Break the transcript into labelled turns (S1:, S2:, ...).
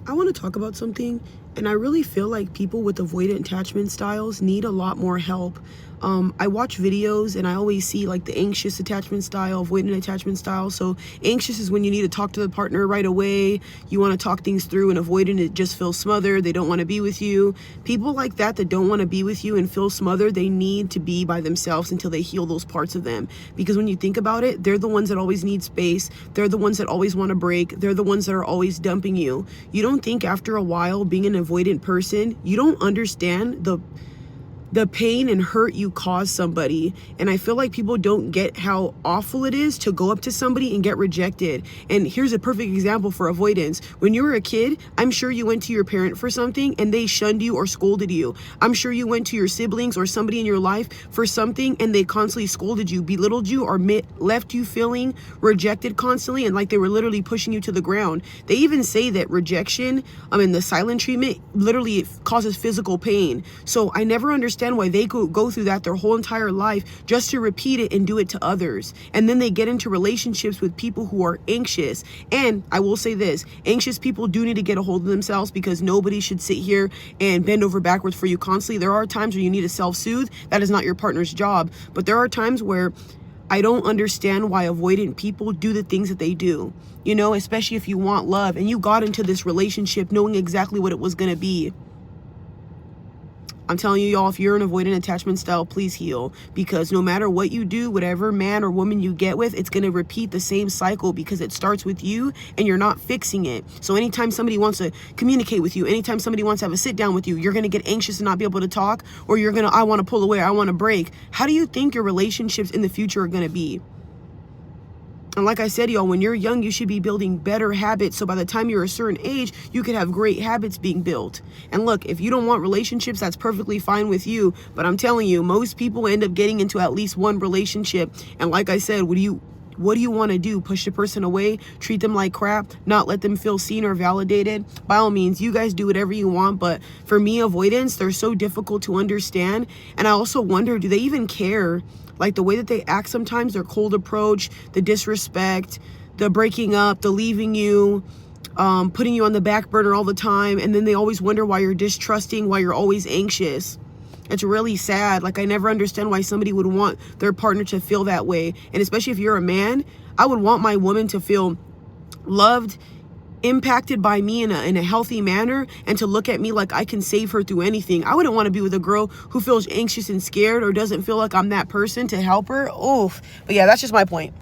S1: I want to talk about something, and I really feel like people with avoidant attachment styles need a lot more help. I watch videos and I always see like the anxious attachment style, avoidant attachment style. So anxious is when you need to talk to the partner right away. You want to talk things through, and avoidant, it just feels smothered. They don't want to be with you. People like that don't want to be with you and feel smothered, they need to be by themselves until they heal those parts of them. Because when you think about it, they're the ones that always need space. They're the ones that always want to break. They're the ones that are always dumping you. You don't think after a while being an avoidant person, you don't understand the pain and hurt you cause somebody. And I feel like people don't get how awful it is to go up to somebody and get rejected. And here's a perfect example for avoidance. When you were a kid, I'm sure you went to your parent for something and they shunned you or scolded you. I'm sure you went to your siblings or somebody in your life for something and they constantly scolded you, belittled you, or left you feeling rejected constantly and like they were literally pushing you to the ground. They even say that rejection, the silent treatment, literally it causes physical pain. So I never understand why they go through that their whole entire life just to repeat it and do it to others. And then they get into relationships with people who are anxious. And I will say this, anxious people do need to get a hold of themselves, because nobody should sit here and bend over backwards for you constantly. There are times where you need to self-soothe. That is not your partner's job. But there are times where I don't understand why avoidant people do the things that they do, especially if you want love and you got into this relationship knowing exactly what it was going to be. I'm telling you, y'all, if you're an avoidant attachment style, please heal, because no matter what you do, whatever man or woman you get with, it's going to repeat the same cycle, because it starts with you and you're not fixing it. So anytime somebody wants to communicate with you, anytime somebody wants to have a sit down with you, you're going to get anxious and not be able to talk, or I want to pull away, I want to break. How do you think your relationships in the future are going to be? And like I said, y'all, when you're young, you should be building better habits. So by the time you're a certain age, you could have great habits being built. And look, if you don't want relationships, that's perfectly fine with you. But I'm telling you, most people end up getting into at least one relationship. And like I said, what do you want to do? Push the person away? Treat them like crap? Not let them feel seen or validated? By all means, you guys do whatever you want. But for me, avoidance, they're so difficult to understand. And I also wonder, do they even care? Like the way that they act sometimes, their cold approach, the disrespect, the breaking up, the leaving you, putting you on the back burner all the time. And then they always wonder why you're distrusting, why you're always anxious. It's really sad. Like, I never understand why somebody would want their partner to feel that way. And especially if you're a man, I would want my woman to feel loved, impacted by me in a healthy manner, and to look at me like I can save her through anything. I wouldn't want to be with a girl who feels anxious and scared or doesn't feel like I'm that person to help her. Oof. But yeah, that's just my point.